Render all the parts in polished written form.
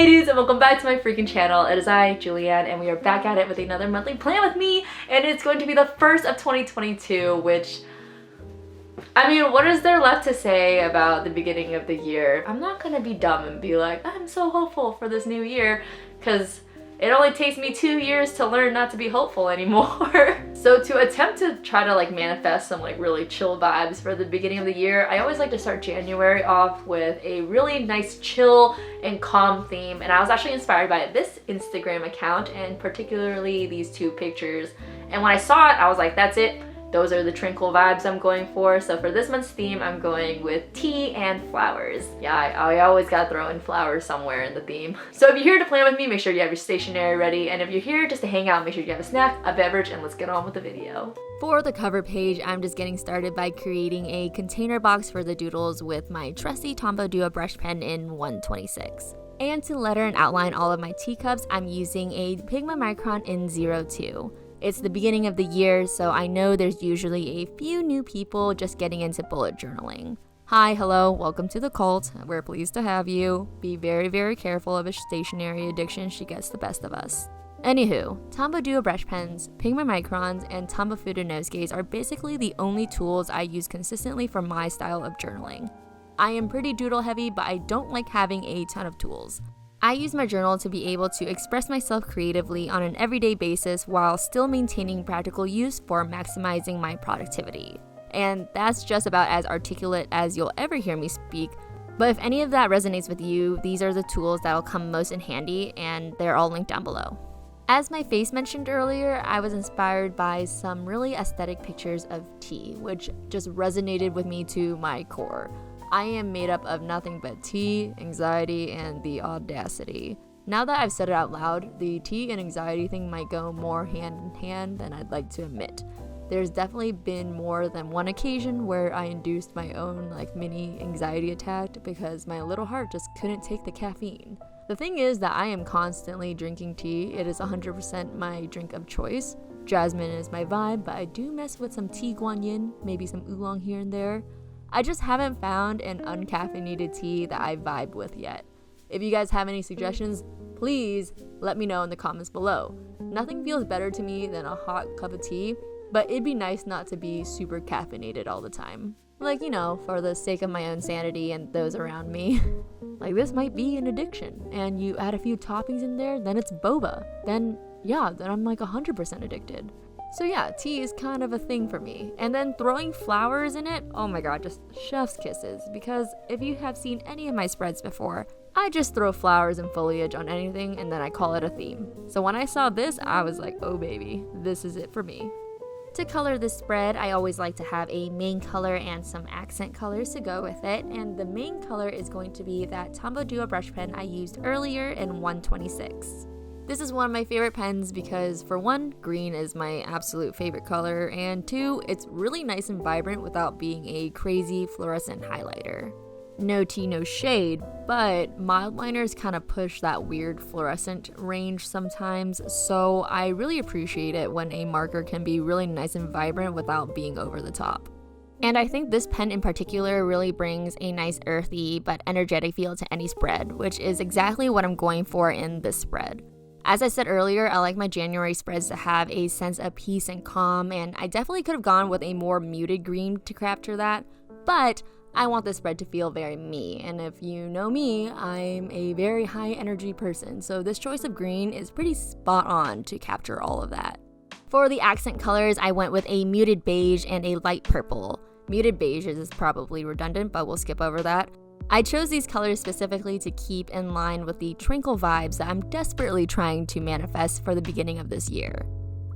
Hey dudes, and welcome back to my freaking channel. It is I, Julianne, and we are back at it with another monthly plan with me, and it's going to be the first of 2022, which, I mean, what is there left to say about the beginning of the year? I'm not gonna be dumb and be like, I'm so hopeful for this new year, because it only takes me 2 years to learn not to be hopeful anymore. So to attempt to try to manifest some really chill vibes for the beginning of the year, I always like to start January off with a really nice chill and calm theme. And I was actually inspired by this Instagram account and particularly these two pictures. And when I saw it, I was like, that's it. Those are the tranquil vibes I'm going for. So for this month's theme, I'm going with tea and flowers. Yeah, I always gotta throw in flowers somewhere in the theme. So if you're here to plan with me, make sure you have your stationery ready. And if you're here just to hang out, make sure you have a snack, a beverage, and let's get on with the video. For the cover page, I'm just getting started by creating a container box for the doodles with my trusty Tombow brush pen in 126. And to letter and outline all of my teacups, I'm using a Pigma Micron in 02. It's the beginning of the year, so I know there's usually a few new people just getting into bullet journaling. Hi, hello, welcome to the cult. We're pleased to have you. Be very, very careful of a stationery addiction. She gets the best of us. Anywho, Tombow brush pens, Pigma Microns, and Tombow Fudenosuke are basically the only tools I use consistently for my style of journaling. I am pretty doodle heavy, but I don't like having a ton of tools. I use my journal to be able to express myself creatively on an everyday basis while still maintaining practical use for maximizing my productivity. And that's just about as articulate as you'll ever hear me speak, but if any of that resonates with you, these are the tools that'll come most in handy, and they're all linked down below. As my face mentioned earlier, I was inspired by some really aesthetic pictures of tea, which just resonated with me to my core. I am made up of nothing but tea, anxiety, and the audacity. Now that I've said it out loud, the tea and anxiety thing might go more hand in hand than I'd like to admit. There's definitely been more than one occasion where I induced my own mini anxiety attack because my little heart just couldn't take the caffeine. The thing is that I am constantly drinking tea. It is 100% my drink of choice. Jasmine is my vibe, but I do mess with some tea guanyin, maybe some oolong here and there. I just haven't found an uncaffeinated tea that I vibe with yet. If you guys have any suggestions, please let me know in the comments below. Nothing feels better to me than a hot cup of tea, but it'd be nice not to be super caffeinated all the time. For the sake of my own sanity and those around me. This might be an addiction, and you add a few toppings in there, then it's boba. Then I'm 100% addicted. So yeah, tea is kind of a thing for me. And then throwing flowers in it, oh my god, just chef's kisses. Because if you have seen any of my spreads before, I just throw flowers and foliage on anything and then I call it a theme. So when I saw this, I was like, oh baby, this is it for me. To color this spread, I always like to have a main color and some accent colors to go with it. And the main color is going to be that Tombow brush pen I used earlier in 126. This is one of my favorite pens because, for one, green is my absolute favorite color, and two, it's really nice and vibrant without being a crazy fluorescent highlighter. No tea, no shade, but mild liners kind of push that weird fluorescent range sometimes, so I really appreciate it when a marker can be really nice and vibrant without being over the top. And I think this pen in particular really brings a nice earthy but energetic feel to any spread, which is exactly what I'm going for in this spread. As I said earlier, I like my January spreads to have a sense of peace and calm, and I definitely could have gone with a more muted green to capture that, but I want this spread to feel very me, and if you know me, I'm a very high energy person, so this choice of green is pretty spot on to capture all of that. For the accent colors, I went with a muted beige and a light purple. Muted beige is probably redundant, but we'll skip over that. I chose these colors specifically to keep in line with the tranquil vibes that I'm desperately trying to manifest for the beginning of this year.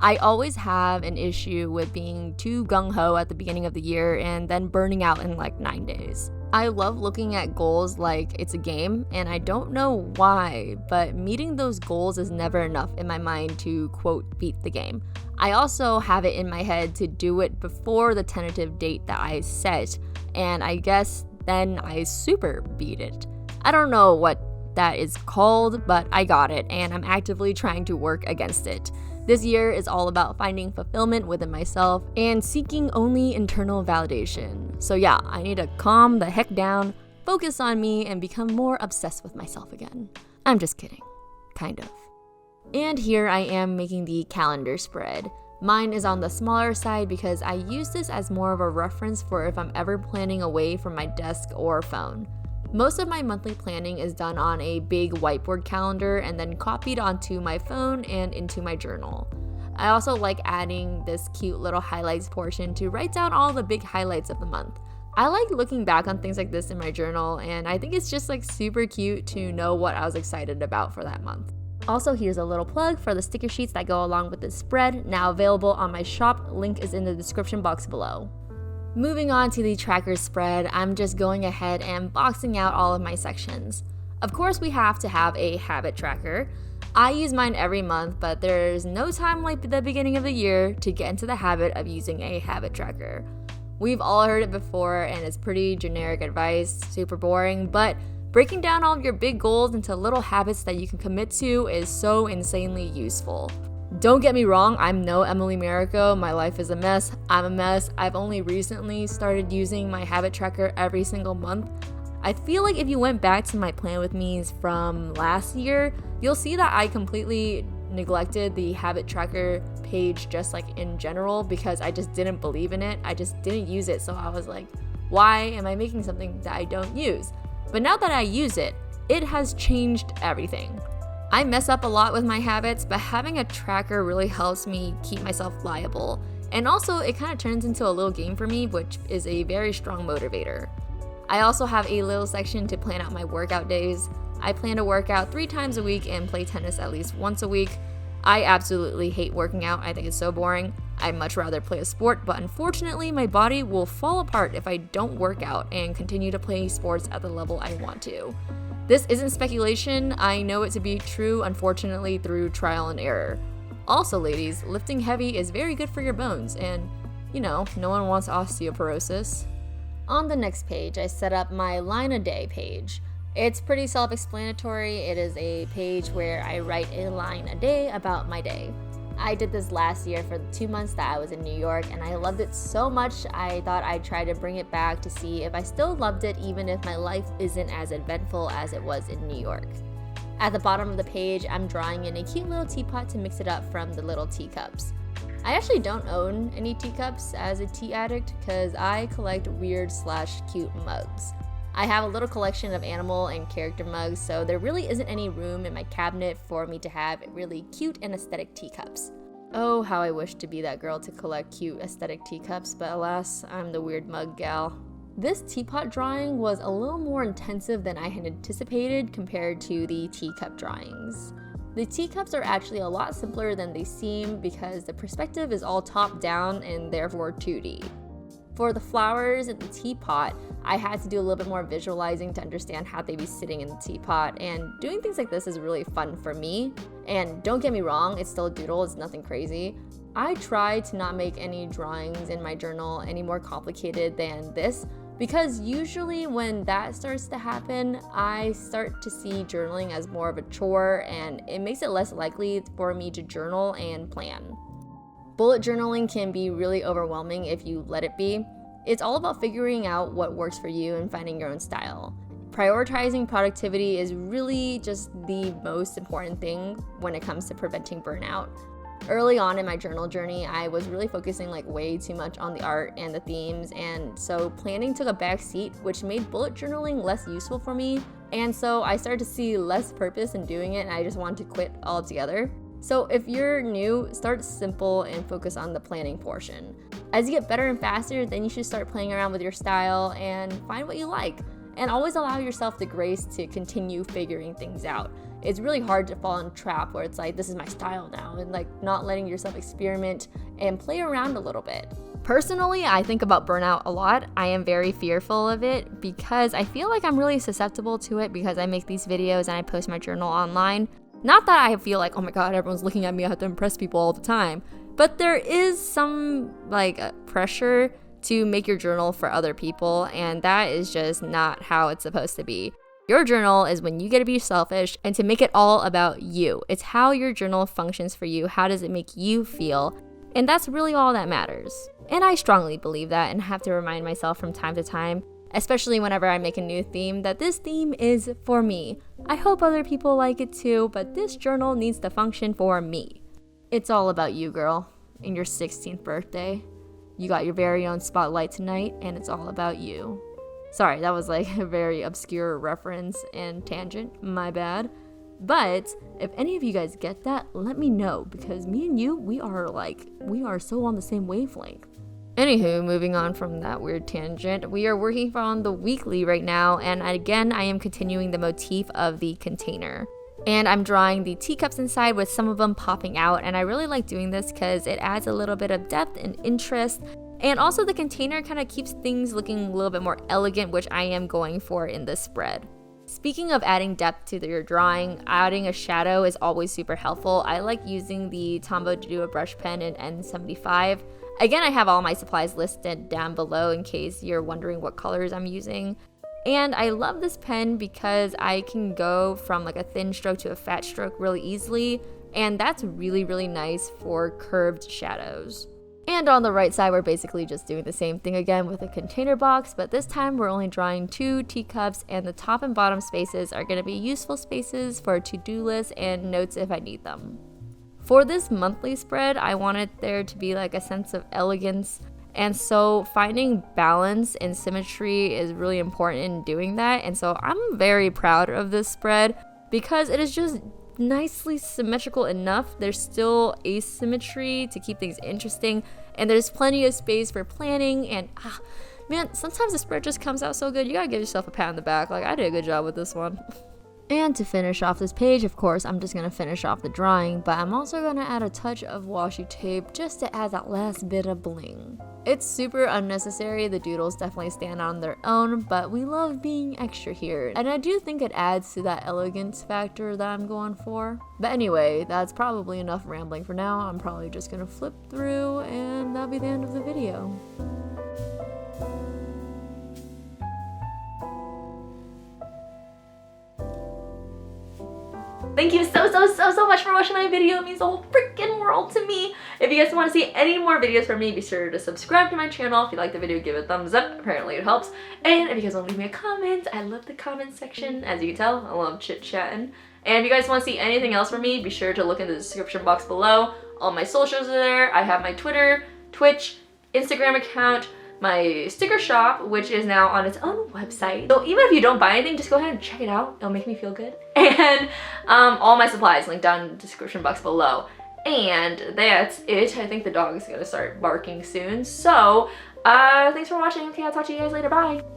I always have an issue with being too gung-ho at the beginning of the year and then burning out in 9 days. I love looking at goals like it's a game, and I don't know why, but meeting those goals is never enough in my mind to, quote, beat the game. I also have it in my head to do it before the tentative date that I set, and I guess then I super beat it. I don't know what that is called, but I got it, and I'm actively trying to work against it. This year is all about finding fulfillment within myself and seeking only internal validation. So yeah, I need to calm the heck down, focus on me, and become more obsessed with myself again. I'm just kidding. Kind of. And here I am making the calendar spread. Mine is on the smaller side because I use this as more of a reference for if I'm ever planning away from my desk or phone. Most of my monthly planning is done on a big whiteboard calendar and then copied onto my phone and into my journal. I also like adding this cute little highlights portion to write down all the big highlights of the month. I like looking back on things like this in my journal, and I think it's just like super cute to know what I was excited about for that month. Also, here's a little plug for the sticker sheets that go along with this spread, now available on my shop. Link is in the description box below. Moving on to the tracker spread, I'm just going ahead and boxing out all of my sections. Of course, we have to have a habit tracker. I use mine every month, but there's no time like the beginning of the year to get into the habit of using a habit tracker. We've all heard it before, and it's pretty generic advice, super boring, but breaking down all of your big goals into little habits that you can commit to is so insanely useful. Don't get me wrong, I'm no Emily Miracle. My life is a mess. I'm a mess. I've only recently started using my habit tracker every single month. I feel like if you went back to my plan with me's from last year, you'll see that I completely neglected the habit tracker page just like in general because I just didn't believe in it. I just didn't use it. So I was like, why am I making something that I don't use? But now that I use it, it has changed everything. I mess up a lot with my habits, but having a tracker really helps me keep myself liable. And also, it kind of turns into a little game for me, which is a very strong motivator. I also have a little section to plan out my workout days. I plan to work out 3 times a week and play tennis at least once a week. I absolutely hate working out. I think it's so boring. I'd much rather play a sport, but unfortunately, my body will fall apart if I don't work out and continue to play sports at the level I want to. This isn't speculation. I know it to be true, unfortunately, through trial and error. Also, ladies, lifting heavy is very good for your bones, and, no one wants osteoporosis. On the next page, I set up my line a day page. It's pretty self-explanatory. It is a page where I write a line a day about my day. I did this last year for the 2 months that I was in New York, and I loved it so much I thought I'd try to bring it back to see if I still loved it even if my life isn't as eventful as it was in New York. At the bottom of the page, I'm drawing in a cute little teapot to mix it up from the little teacups. I actually don't own any teacups as a tea addict because I collect weird/cute mugs. I have a little collection of animal and character mugs, so there really isn't any room in my cabinet for me to have really cute and aesthetic teacups. Oh, how I wish to be that girl to collect cute aesthetic teacups, but alas, I'm the weird mug gal. This teapot drawing was a little more intensive than I had anticipated compared to the teacup drawings. The teacups are actually a lot simpler than they seem because the perspective is all top down and therefore 2D. For the flowers in the teapot, I had to do a little bit more visualizing to understand how they'd be sitting in the teapot, and doing things like this is really fun for me. And don't get me wrong, it's still a doodle, it's nothing crazy. I try to not make any drawings in my journal any more complicated than this, because usually when that starts to happen, I start to see journaling as more of a chore, and it makes it less likely for me to journal and plan. Bullet journaling can be really overwhelming if you let it be. It's all about figuring out what works for you and finding your own style. Prioritizing productivity is really just the most important thing when it comes to preventing burnout. Early on in my journal journey, I was really focusing way too much on the art and the themes, and so planning took a back seat, which made bullet journaling less useful for me, and so I started to see less purpose in doing it, and I just wanted to quit altogether. So if you're new, start simple and focus on the planning portion. As you get better and faster, then you should start playing around with your style and find what you like. And always allow yourself the grace to continue figuring things out. It's really hard to fall in a trap where it's like, this is my style now, and not letting yourself experiment and play around a little bit. Personally, I think about burnout a lot. I am very fearful of it because I feel like I'm really susceptible to it because I make these videos and I post my journal online. Not that I feel like, oh my god, everyone's looking at me, I have to impress people all the time. But there is some pressure to make your journal for other people, and that is just not how it's supposed to be. Your journal is when you get to be selfish and to make it all about you. It's how your journal functions for you. How does it make you feel? And that's really all that matters. And I strongly believe that and have to remind myself from time to time. especially whenever I make a new theme, that this theme is for me. I hope other people like it too, but this journal needs to function for me. It's all about you, girl, and your 16th birthday. You got your very own spotlight tonight, and it's all about you. Sorry, that was like a very obscure reference and tangent, my bad. But if any of you guys get that, let me know, because me and you, we are so on the same wavelength. Anywho, moving on from that weird tangent, we are working on the weekly right now, and again, I am continuing the motif of the container. And I'm drawing the teacups inside with some of them popping out, and I really like doing this because it adds a little bit of depth and interest, and also the container kind of keeps things looking a little bit more elegant, which I am going for in this spread. Speaking of adding depth to your drawing, adding a shadow is always super helpful. I like using the Tombow brush pen in N75. Again, I have all my supplies listed down below in case you're wondering what colors I'm using. And I love this pen because I can go from like a thin stroke to a fat stroke really easily, and that's really, really nice for curved shadows. And on the right side, we're basically just doing the same thing again with a container box, but this time we're only drawing 2 teacups, and the top and bottom spaces are going to be useful spaces for to-do lists and notes if I need them. For this monthly spread, I wanted there to be like a sense of elegance, and so finding balance and symmetry is really important in doing that, and so I'm very proud of this spread because it is just nicely symmetrical enough. There's still asymmetry to keep things interesting, and there's plenty of space for planning, and man, sometimes the spread just comes out so good. You gotta give yourself a pat on the back. Like, I did a good job with this one. And to finish off this page, of course, I'm just going to finish off the drawing, but I'm also going to add a touch of washi tape just to add that last bit of bling. It's super unnecessary, the doodles definitely stand on their own, but we love being extra here, and I do think it adds to that elegance factor that I'm going for. But anyway, that's probably enough rambling for now. I'm probably just going to flip through, and that'll be the end of the video. Thank you so much for watching my video. It means the whole freaking world to me. If you guys want to see any more videos from me, be sure to subscribe to my channel. If you like the video, give it a thumbs up. Apparently it helps. And if you guys want to leave me a comment, I love the comment section. As you can tell, I love chit-chatting. And if you guys want to see anything else from me, be sure to look in the description box below. All my socials are there. I have my Twitter, Twitch, Instagram account, my sticker shop, which is now on its own website. So even if you don't buy anything, just go ahead and check it out. It'll make me feel good. And all my supplies linked down in the description box below. And that's it. I think the dog is gonna start barking soon. So thanks for watching. Okay, I'll talk to you guys later. Bye.